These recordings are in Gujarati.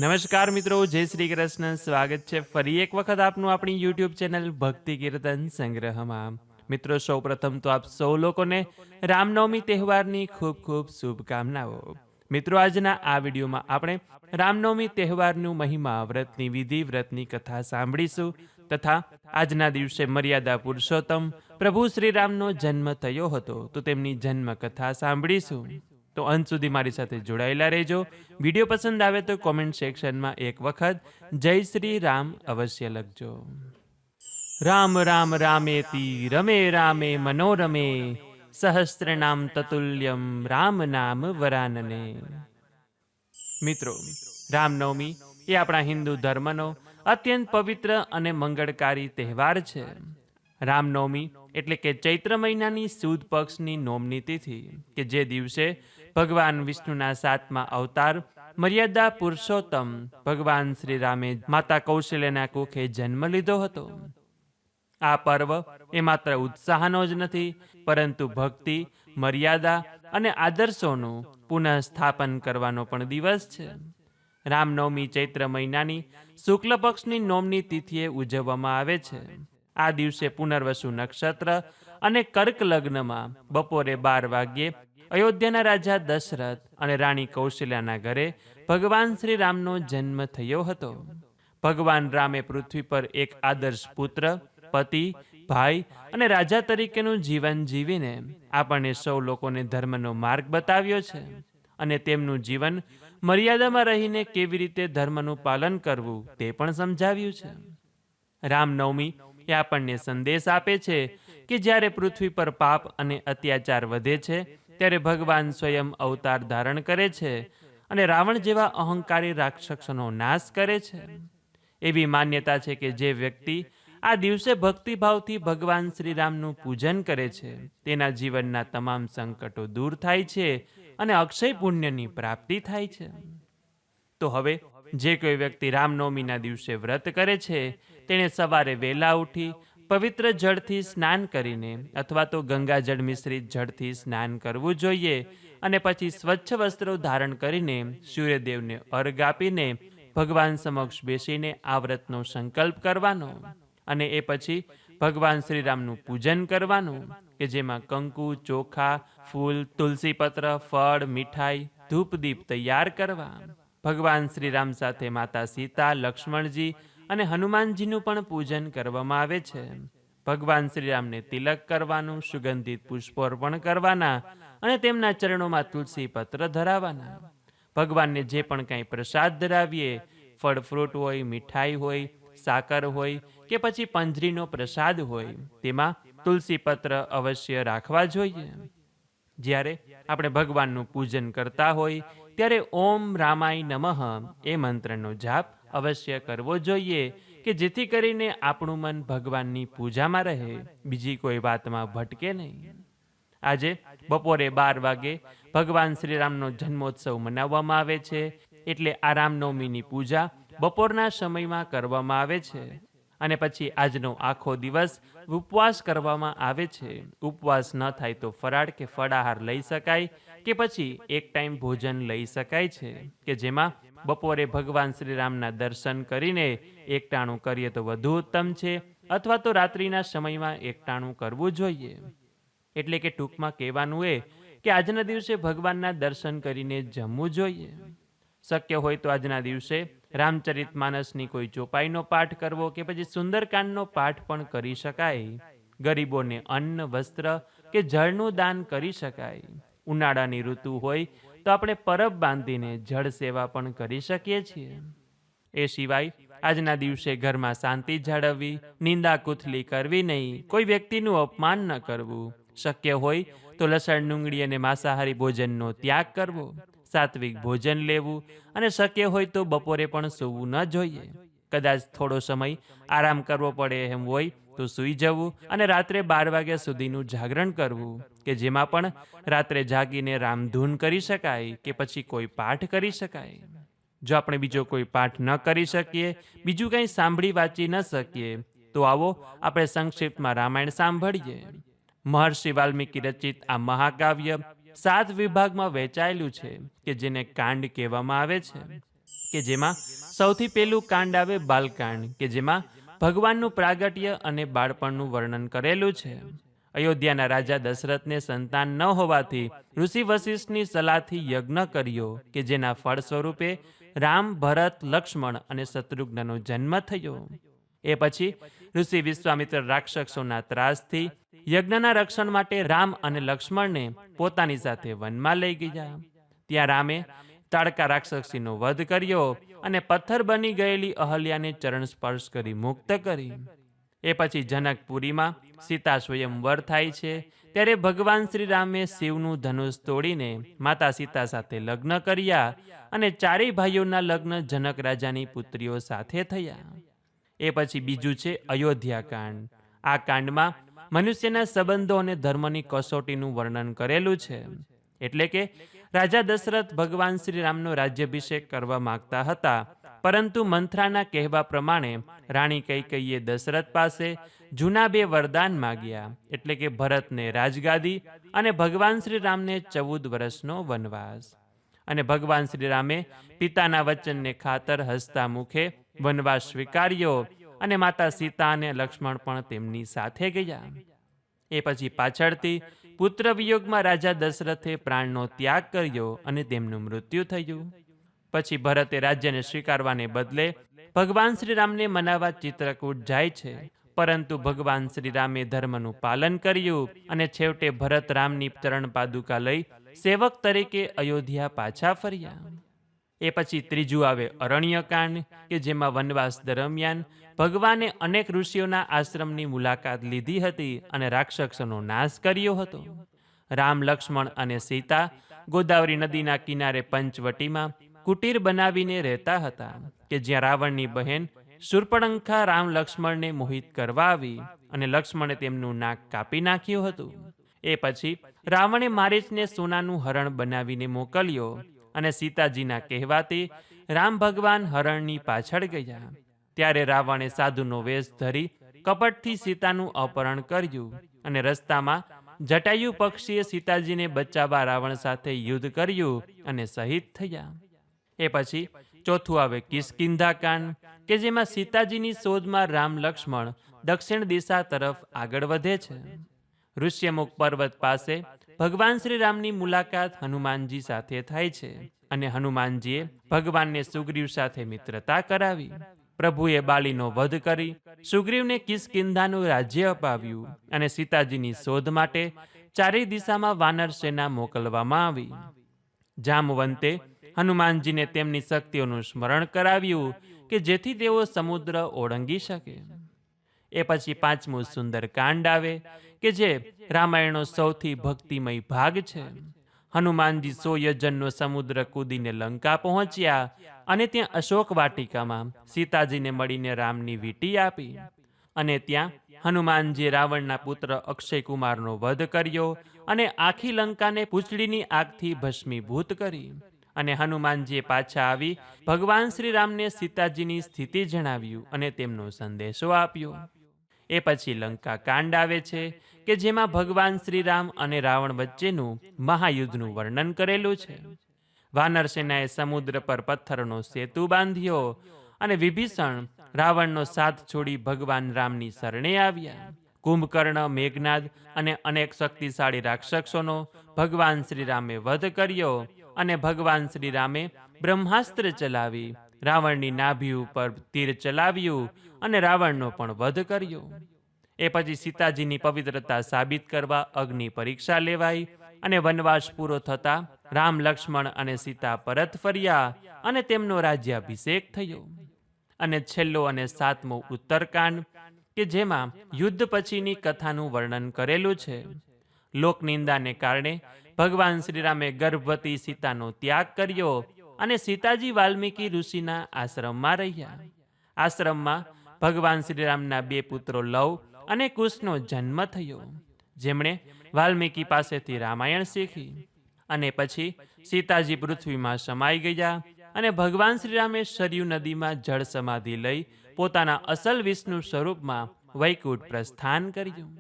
નમસ્કાર મિત્રો, જય શ્રી કૃષ્ણ. સ્વાગત છે ફરી એક વખત આપનું આપણી યુટ્યુબ ચેનલ ભક્તિ કીર્તન સંગ્રહમાં. મિત્રો, સૌપ્રથમ તો આપ સૌ લોકોને રામનવમી તહેવારની ખૂબ ખૂબ શુભકામનાઓ. મિત્રો, આજના આ વિડીયોમાં આપણે રામનવમી તહેવારનું મહિમા, વ્રતની વિધિ, વ્રતની કથા સાંભળીશું તથા આજના દિવસે મર્યાદા પુરુષોત્તમ પ્રભુ શ્રીરામનો જન્મ થયો હતો તો તેમની જન્મ કથા સાંભળીશું. તો અંત સુધી મારી સાથે જોડાયેલા રહેજો. વિડીયો પસંદ આવે તો કોમેન્ટ સેક્શનમાં એક વખત જય શ્રી રામ અવશ્ય લખજો. રામ રામ રામેતિ રમે રામે મનોરમે સહસ્ત્રનામ તતુલ્યમ રામ નામ વરાનને. મિત્રો, રામનવમી એ આપણા હિન્દુ ધર્મનો અત્યંત પવિત્ર અને મંગળકારી તહેવાર છે. રામનવમી એટલે કે ચૈત્ર મહિનાની સુદ પક્ષની નોમની તિથિ કે જે દિવસે ભગવાન વિષ્ણુના 7મા અવતાર મર્યાદા પુરુષોત્તમ ભગવાન શ્રી રામે માતા કૌશલ્યના કુખે જન્મ લીધો હતો. આ પર્વ એ માત્ર ઉત્સાહનો જ નથી, પરંતુ ભક્તિ, મર્યાદા અને આદર્શોનું પુનઃસ્થાપન કરવાનો પણ દિવસ છે. રામનવમી ચૈત્ર મહિનાની શુક્લ પક્ષની નોમની તિથિએ ઉજવવામાં આવે છે. આ દિવસે પુનર્વસુ નક્ષત્ર અને કર્ક લગ્નમાં બપોરે 12 વાગ્યે અયોધ્યાના રાજા દશરથ અને રાણી કૌશલ્યાના ઘરે ભગવાન શ્રી રામનો જન્મ થયો હતો. ભગવાન રામે પૃથ્વી પર એક આદર્શ પુત્ર, પતિ, ભાઈ અને રાજા તરીકેનું જીવન જીવીને આપણને સૌ લોકોને ધર્મનો માર્ગ બતાવ્યો છે અને તેમનું જીવન મર્યાદામાં રહીને કેવી રીતે ધર્મનું પાલન કરવું તે પણ સમજાવ્યું છે. રામનવમી એ આપણને સંદેશ આપે છે કે જ્યારે પૃથ્વી પર પાપ અને અત્યાચાર વધે છે ત્યારે ભગવાન સ્વયં અવતાર ધારણ કરે છે અને રાવણ જેવા અહંકારી રાક્ષસોનો નાશ કરે છે. એવી માન્યતા છે કે જે વ્યક્તિ આ દિવસે ભક્તિભાવથી ભગવાન શ્રીરામનું પૂજન કરે છે તેના જીવનના તમામ સંકટો દૂર થાય છે અને અક્ષય પુણ્યની પ્રાપ્તિ થાય છે. તો હવે જે કોઈ વ્યક્તિ રામનવમીના દિવસે વ્રત કરે છે તેણે સવારે વહેલા ઉઠી પવિત્ર જળથી સ્નાન કરીને અથવા તો ગંગાજળ મિશ્રિત જળથી સ્નાન કરવું જોઈએ અને પછી સ્વચ્છ વસ્ત્રો ધારણ કરીને સૂર્યદેવને અર્ઘ આપીને ભગવાન સમક્ષ બેસીને આ વ્રતનો સંકલ્પ કરવાનો અને એ પછી ભગવાન શ્રીરામનું પૂજન કરવાનું કે જેમાં કંકુ, ચોખા, ફૂલ, તુલસીપત્ર, ફળ, મીઠાઈ, ધૂપ દીપ તૈયાર કરવા. ભગવાન શ્રીરામ સાથે માતા સીતા, લક્ષ્મણજી અને હનુમાનજીનું પણ પૂજન કરવામાં આવે છે. ભગવાન શ્રીરામને તિલક કરવાનું, સુગંધિત પુષ્પો અર્પણ કરવાના અને તેમના ચરણોમાં તુલસી પત્ર ધરાવવાના. ભગવાનને જે પણ કાંઈ પ્રસાદ ધરાવીએ, ફળ ફ્રૂટ હોય, મીઠાઈ હોય, સાકર હોય કે પછી પંજરીનો પ્રસાદ હોય, તેમાં તુલસી પત્ર અવશ્ય રાખવા જોઈએ. જ્યારે આપણે ભગવાનનું પૂજન કરતા હોય ત્યારે ઓમ રામાય નમઃ એ મંત્રનો જાપ અવશ્ય કરવો જોઈએ કે જેથી કરીને આપણું મન ભગવાનની પૂજામાં રહે, બીજી કોઈ વાતમાં ભટકે નહીં. આજે બપોરે 12 વાગે ભગવાન શ્રીરામનો જન્મોત્સવ મનાવવામાં આવે છે, એટલે આ રામનવમીની પૂજા બપોરના સમયમાં કરવામાં આવે છે અને પછી આજનો આખો દિવસ ઉપવાસ કરવામાં આવે છે. ઉપવાસ ન થાય તો ફરાળ કે ફળાહાર લઈ શકાય કે પછી એક ટાઈમ ભોજન લઈ શકાય છે કે જેમાં બપોરે ભગવાન શ્રીરામના દર્શન કરીને એકટાણું કરીએ તો વધુ ઉત્તમ છે અથવા તો રાત્રિના સમયમાં એકટાણું કરવું જોઈએ. એટલે કે ટૂંકમાં કહેવાનું એ કે આજના દિવસે ભગવાનના દર્શન કરીને જમવું જોઈએ. શક્ય હોય તો આજના દિવસે રામચરિત માનસની કોઈ ચોપાઈનો પાઠ કરવો કે પછી સુંદરકાંડનો પાઠ પણ કરી શકાય. ગરીબોને અન્ન, વસ્ત્ર કે જળનું દાન કરી શકાય. ઉનાળાની ઋતુ હોય તો આપણે પરબ બાંધીને જળ સેવા પણ કરી શકીએ છીએ. એ સિવાય આજના દિવસે ઘરમાં શાંતિ જાળવવી, નિંદા કુથલી કરવી નહીં, કોઈ વ્યક્તિનું અપમાન ન કરવું. શક્ય હોય તો લસણ, ડુંગળી અને માંસાહારી ભોજનનો ત્યાગ કરવો, સાત્વિક ભોજન લેવું અને શક્ય હોય તો બપોરે પણ સૂવું ન જોઈએ. કદાચ થોડો સમય આરામ કરવો પડે એમ હોય તો સૂઈ જવું અને રાત્રે 12 વાગ્યા સુધીનું જાગરણ કરવું કે જેમાં પણ રાત્રે જાગીને રામધૂન કરી શકાય કે પછી કોઈ પાઠ કરી શકાય. જો આપણે બીજો કોઈ પાઠ ન કરી શકીએ, બીજું કંઈ સાંભળી વાંચી ન શકીએ તો આવો આપણે સંક્ષિપ્તમાં રામાયણ સાંભળીએ. મહર્ષિ વાલ્મીકી રચિત આ મહાકાવ્ય 7 વિભાગમાં વહેંચાયેલું છે કે જેને કાંડ કહેવામાં આવે છે. કે જેમાં સૌથી પહેલું કાંડ આવે બાલકાંડ, કે જેમાં ભગવાનનું પ્રાગટ્ય અને બાળપણનું વર્ણન કરેલું છે. અયોધ્યાના રાજા દશરથને સંતાન ન હોવાથી ઋષિ વશિષ્ઠની સલાહથી યજ્ઞ કર્યો, કે જેના ફળ સ્વરૂપે રામ, ભરત, લક્ષ્મણ અને શત્રુઘ્નનો જન્મ થયો. એ પછી ઋષિ વિશ્વામિત્ર રાક્ષસોના ત્રાસથી યજ્ઞના રક્ષણ માટે રામ અને લક્ષ્મણને પોતાની સાથે વનમાં લઈ ગયા. ત્યાં રામે તાડકા રાક્ષસીનો વધ કર્યો અને પથ્થર બની ગયેલી અહલ્યાને ચરણ સ્પર્શ કરી મુક્ત કરી. એ પછી જનકપુરીમાં સીતા સ્વયંવર થાય છે. ત્યારે ભગવાન શ્રી રામે શિવનું ધનુષ તોડીને માતા સીતા સાથે લગ્ન કર્યા અને ચારેય ભાઈઓના લગ્ન જનક રાજાની પુત્રીઓ સાથે થયા. એ પછી બીજું છે અયોધ્યા કાંડ. આ કાંડમાં મનુષ્યના સંબંધો અને ધર્મની કસોટીનું વર્ણન કરેલું છે. એટલે કે રાજા દશરથ ભગવાન શ્રી રામનો રાજ્યાભિષેક કરવા માંગતા હતા, પરંતુ મંથરાના કહેવા પ્રમાણે રાણી કૈકેયીએ દશરથ પાસે જૂના 2 વરદાન માગ્યા, એટલે કે ભરતને રાજગાદી અને ભગવાન શ્રી રામને 14 વર્ષનો વનવાસ. અને ભગવાન શ્રી રામે પિતાના વચનને ખાતર હસતા મુખે વનવાસ સ્વીકાર્યો અને માતા સીતા અને લક્ષ્મણ પણ તેમની સાથે ગયા. એ પછી પાછળથી પુત્ર વિયોગમાં રાજા દશરથે પ્રાણનો ત્યાગ કર્યો અને તેમનું મૃત્યુ થયું. પછી ભરતે રાજ્યને સ્વીકારવાને બદલે ભગવાન શ્રી રામને મનાવવા ચિત્રકૂટ જાય છે, પરંતુ ભગવાન શ્રી રામે ધર્મનું પાલન કર્યું અને છેવટે ભરત રામની ચરણ પાદુકા લઈ સેવક તરીકે અયોધ્યા પાછા ફર્યા. એ પછી ત્રીજું આવે અરણ્યકાંડ, કે જેમાં વનવાસ દરમિયાન ભગવાને અનેક ઋષિઓના આશ્રમની મુલાકાત લીધી હતી અને રાક્ષસોનો નાશ કર્યો હતો. રામ, લક્ષ્મણ અને સીતા ગોદાવરી નદીના કિનારે પંચવટીમાં કુટીર બનાવીને રહેતા હતા, કે જ્યાં રાવણની બહેન શૂર્પણખા રામ લક્ષ્મણને મોહિત કરવા આવી અને લક્ષ્મણે તેમનું નાક કાપી નાખ્યું હતું. એ પછી રાવણે મારીચને સોનાનું હરણ બનાવીને મોકલ્યો અને સીતાજીના કહેવાથી રામ ભગવાન હરણની પાછળ ગયા. ત્યારે રાવણે સાધુનો વેશ ધરી કપટથી સીતાનું અપહરણ કર્યું અને રસ્તામાં જટાયુ પક્ષીએ સીતાજીને બચાવવા રાવણ સાથે યુદ્ધ કર્યું અને શહીદ થયા. એ પછી ચોથું આવે કિષ્કિંધા કાંડ, કે જેમાં સીતાજીની શોધમાં રામ, લક્ષ્મણ દક્ષિણ દિશા તરફ આગળ વધે છે. ઋષ્યમુખ પર્વત પાસે ભગવાન શ્રી રામની મુલાકાત હનુમાનજી સાથે થાય છે અને હનુમાનજીએ ભગવાનને સુગ્રીવ સાથે મિત્રતા કરાવી. પ્રભુએ બાલીનો વધ કરી સુગ્રીવને કિષ્કિંધાનું રાજ્ય અપાવ્યું અને સીતાજીની શોધ માટે ચારેય દિશામાં વાનર સેના મોકલવામાં આવી. જામવંતે હનુમાનજીને તેમની શક્તિઓનું સ્મરણ કરાવ્યું, કે જેથી તેઓ સમુદ્ર ઓળંગી શકે. એ પછી પાંચમું સુંદર કાંડ આવે, કે જે રામાયણનો સૌથી ભક્તિમય ભાગ છે. હનુમાનજી 100 યોજનનો સમુદ્ર કૂદીને લંકા પહોંચ્યા અને ત્યાં અશોક વાટિકામાં સીતાજીને મળીને રામની વીંટી આપી. અને ત્યાં હનુમાનજીએ રાવણના પુત્ર અક્ષયકુમારનો વધ કર્યો અને આખી લંકાને પૂંછડીની આગથી ભસ્મીભૂત કરી. અને હનુમાનજીએ પાછા આવી ભગવાન શ્રી રામને સીતાજીની સ્થિતિ જણાવ્યું અને તેમનો સંદેશો આપ્યો. એ પછી લંકા કાંડ આવે છે, કે જેમાં ભગવાન શ્રી રામ અને રાવણ વચ્ચેનું મહાયુદ્ધનું વર્ણન કરેલું છે. વાનર સેનાએ સમુદ્ર પર પથ્થરનો સેતુ બાંધ્યો અને વિભીષણ રાવણનો સાથ છોડી ભગવાન રામની શરણે આવ્યા. કુંભકર્ણ, મેઘનાદ અને અનેક શક્તિશાળી રાક્ષસોનો ભગવાન શ્રી રામે વધ કર્યો અને ભગવાન શ્રી રામે બ્રહ્માસ્ત્ર ચલાવી રાવણની નાભી ઉપર તીર ચલાવ્યું અને રાવણનો પણ વધ કર્યો. એ પછી સીતાજીની પવિત્રતા સાબિત કરવા અગ્નિ પરીક્ષા લેવાઈ અને વનવાસ પૂરો થતા રામ, લક્ષ્મણ અને સીતા પરત ફર્યા અને તેમનો રાજ્યાભિષેક થયો. અને છેલ્લો અને સાતમો ઉત્તરકાંડ, કે જેમાં યુદ્ધ પછીની કથાનું વર્ણન કરેલું છે. લોકનિંદાને કારણે ભગવાન શ્રી રામે ગર્ભવતી સીતાનો ત્યાગ કર્યો અને સીતાજી વાલ્મીકી ઋષિના આશ્રમમાં રહ્યા. આશ્રમમાં ભગવાન શ્રી રામના 2 પુત્રો લવ અને કુશનો જન્મ થયો, જેમણે વાલ્મીકી પાસેથી રામાયણ શીખી. અને પછી સીતાજી પૃથ્વીમાં સમાઈ ગયા અને ભગવાન શ્રી રામે સરયુ નદીમાં જળ સમાધિ લઈ પોતાના અસલ વિષ્ણુ સ્વરૂપમાં વૈકુંઠ પ્રસ્થાન કર્યું.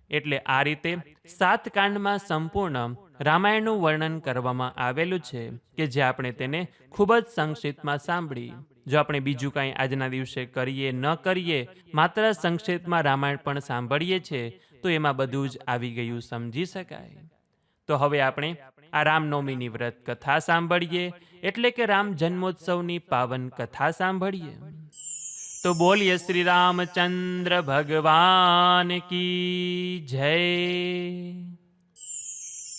એટલે આ રીતે 7 કાંડમાં સંપૂર્ણ રામાયણનું વર્ણન કરવામાં આવેલું છે કે જે આપણે તેને ખૂબ જ સંક્ષિપ્તમાં સાંભળી. જો આપણે બીજું કાંઈ આજના દિવસે કરીએ ન કરીએ, માત્ર સંક્ષિપ્તમાં રામાયણ પણ સાંભળીએ છીએ, તો એમાં બધું જ આવી ગયું સમજી શકાય. તો હવે આપણે આ રામનવમીની વ્રત કથા સાંભળીએ, એટલે કે રામ જન્મોત્સવની પાવન કથા સાંભળીએ. તો બોલીએ શ્રી રામચંદ્ર ભગવાન કી જય.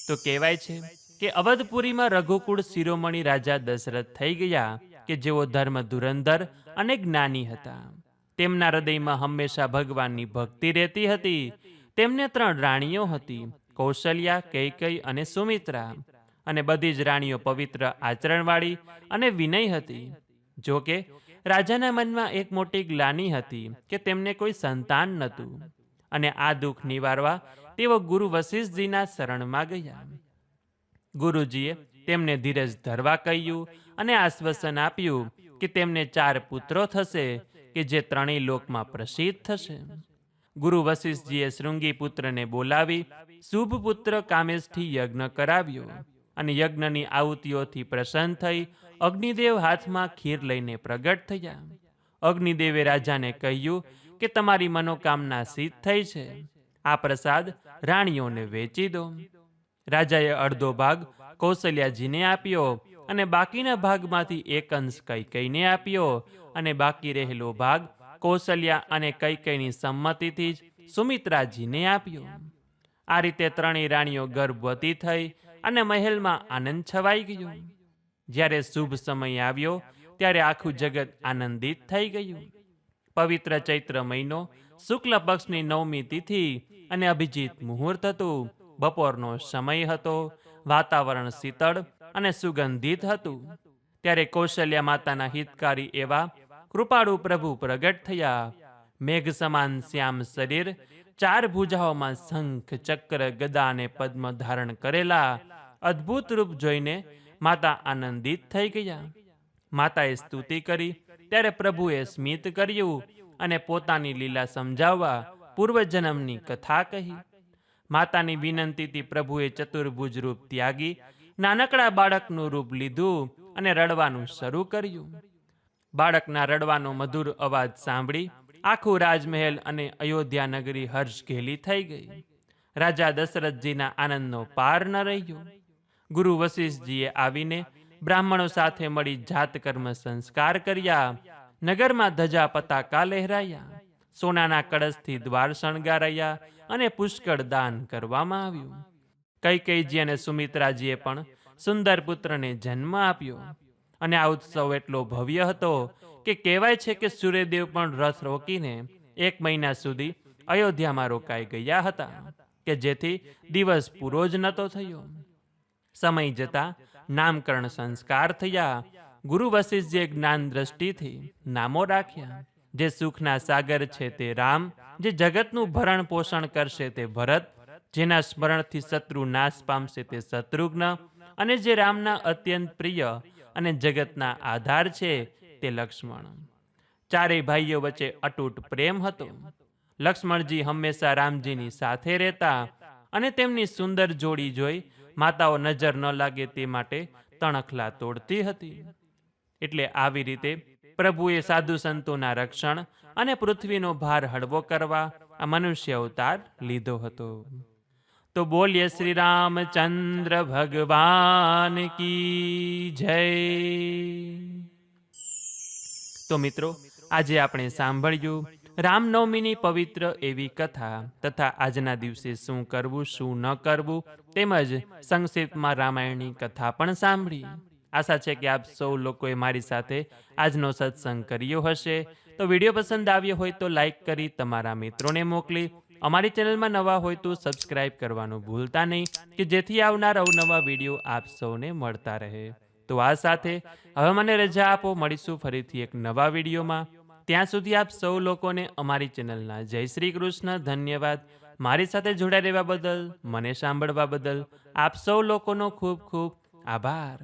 તો કહેવાય છે કે અવધપુરીમાં રઘુકુળ શિરોમણી રાજા દશરથ થઈ ગયા કે જેઓ ધર્મ ધુરંધર અને જ્ઞાની હતા. તેમના હૃદયમાં હંમેશા ભગવાનની ભક્તિ રહેતી હતી. તેમને 3 રાણીઓ હતી, કૌશલ્યા, કૈકેયી અને સુમિત્રા. અને બધી જ રાણીઓ પવિત્ર આચરણવાળી અને વિનય હતી. જો કે રાજાના મનમાં એક મોટી ગ્લાનિ હતી કે તેમને કોઈ સંતાન નહોતું. અને આ દુઃખ નિવારવા તેઓ ગુરુ વશિષ્ઠજીના શરણમાં ગયા. ગુરુજીએ તેમને ધીરજ ધરવા કહ્યું અને આશ્વાસન આપ્યું કે તેમને 4 પુત્રો થશે કે જે 3 લોકમાં પ્રસિદ્ધ થશે. ગુરુ વશિષ્ઠજીએ શૃંગી પુત્રને બોલાવી શુભ પુત્ર કામેશથી યજ્ઞ કરાવ્યો અને યજ્ઞની આહુતિઓથી પ્રસન્ન થઈ અગ્નિદેવ હાથમાં ખીર લઈને પ્રગટ થયા. અગ્નિદેવે રાજાને કહ્યું કે તમારી મનોકામના સિદ્ધ થઈ છે. આ પ્રસાદ રાણીઓને વેચી દો. રાજાએ અડધો ભાગ કૌશલ્યાજીને આપ્યો અને બાકીના ભાગમાંથી એક અંશ કૈકેયીને આપ્યો અને બાકી રહેલો ભાગ કૌશલ્યા અને કૈકેયીની સંમતિથી જ સુમિત્રાજીને આપ્યો. આ રીતે 3 રાણીઓ ગર્ભવતી થઈ અને મહેલમાં આનંદ છવાઈ ગયો. જ્યારે શુભ સમય આવ્યો ત્યારે આખું જગત આનંદિત થઈ ગયું. પવિત્ર ચૈત્ર મહિનો શુક્લ પક્ષની 9મી તિથિ અને અભિજીત મુહૂર્ત હતું. બપોરનો સમય હતો. વાતાવરણ શીતળ અને સુગંધિત હતું. ત્યારે કૌશલ્યા માતાના હિતકારી એવા કૃપાળુ પ્રભુ પ્રગટ થયા. મેઘ સમાન શ્યામ શરીર, 4 ભુજાઓમાં શંખ, ચક્ર, ગદા અને પદ્મ ધારણ કરેલા અદ્ભુત રૂપ જોઈને માતા આનંદિત થઈ ગયા. માતાએ સ્તુતિ કરી ત્યારે પ્રભુએ સ્મિત કર્યું અને પોતાની લીલા સમજાવવા પૂર્વજન્મની કથા કહી. માતાની વિનંતીથી પ્રભુએ ચતુર્ભુજ રૂપ ત્યાગી નાનકડા બાળકનું રૂપ લીધું અને રડવાનું શરૂ કર્યું. બાળકના રડવાનો મધુર અવાજ સાંભળી આખું રાજમહેલ અને અયોધ્યા નગરી હર્ષ ઘેલી થઈ ગઈ. રાજા દશરથજીના આનંદનો પાર ન રહ્યો. ગુરુ વશિષ્ઠજીએ આવીને બ્રાહ્મણો સાથે મળી જાતકર્મ સંસ્કાર કર્યા. નગરમાં ધજા પતાકા લહેરાયા. સોનાના કળશથી દ્વાર શણગારાયા અને પુષ્કળ દાન કરવામાં આવ્યું. કૈકેયીજી અને સુમિત્રાજીએ પણ સુંદર પુત્રને જન્મ આપ્યો. અને આ ઉત્સવ એટલો ભવ્ય હતો કે કહેવાય છે કે સૂર્યદેવ પણ રથ રોકીને 1 મહિના સુધી અયોધ્યામાં રોકાઈ ગયા હતા કે જેથી દિવસ પૂરો જ નહોતો થયો. સમય જતાં નામકરણ સંસ્કાર થયા. ગુરુ વશિષ્ઠજીએ જ્ઞાન દ્રષ્ટિથી નામો રાખ્યા. જે સુખના સાગર છે તે રામ, જે જગતનું ભરણ પોષણ કરશે તે ભરત, જેના સ્મરણથી શત્રુ નાશ પામશે તે શત્રુઘ્ન, અને જે રામના અત્યંત પ્રિય અને જગતના આધાર છે તે લક્ષ્મણ. 4 ભાઈઓ વચ્ચે અતૂટ પ્રેમ હતો. લક્ષ્મણજી હંમેશા રામજીની સાથે રહેતા અને તેમની સુંદર જોડી જોઈ માતાઓ નજર ન લાગે તે માટે તણખલા તોડતી હતી. એટલે આવી રીતે પ્રભુએ સાધુ સંતોના રક્ષણ અને પૃથ્વીનો ભાર હળવો કરવા આ મનુષ્ય અવતાર લીધો હતો. તો બોલીએ શ્રી રામચંદ્ર ભગવાન કી જય. તો મિત્રો, આજે આપણે સાંભળ્યું રામનવમીની પવિત્ર એવી કથા તથા આજના દિવસે શું કરવું શું ન કરવું, તેમજ સંક્ષિપ્તમાં રામાયણની કથા પણ સાંભળી. આશા છે કે આપ સૌ લોકોએ મારી સાથે આજનો સત્સંગ કર્યો હશે. તો વિડીયો પસંદ આવ્યો હોય તો લાઈક કરી તમારા મિત્રોને મોકલી, અમારી ચેનલમાં નવા હોય તો સબસ્ક્રાઇબ કરવાનું ભૂલતા નહીં કે જેથી આવનાર અવનવા વિડીયો આપ સૌને મળતા રહે. તો આ સાથે હવે મને રજા આપો, મળીશું ફરીથી એક નવા વિડીયોમાં. ત્યાં સુધી આપ સૌ લોકોને અમારી ચેનલના જય શ્રી કૃષ્ણ. ધન્યવાદ. મારી સાથે જોડાઈ રહેવા બદલ, મને સાંભળવા બદલ આપ સૌ લોકોનો ખૂબ ખૂબ આભાર.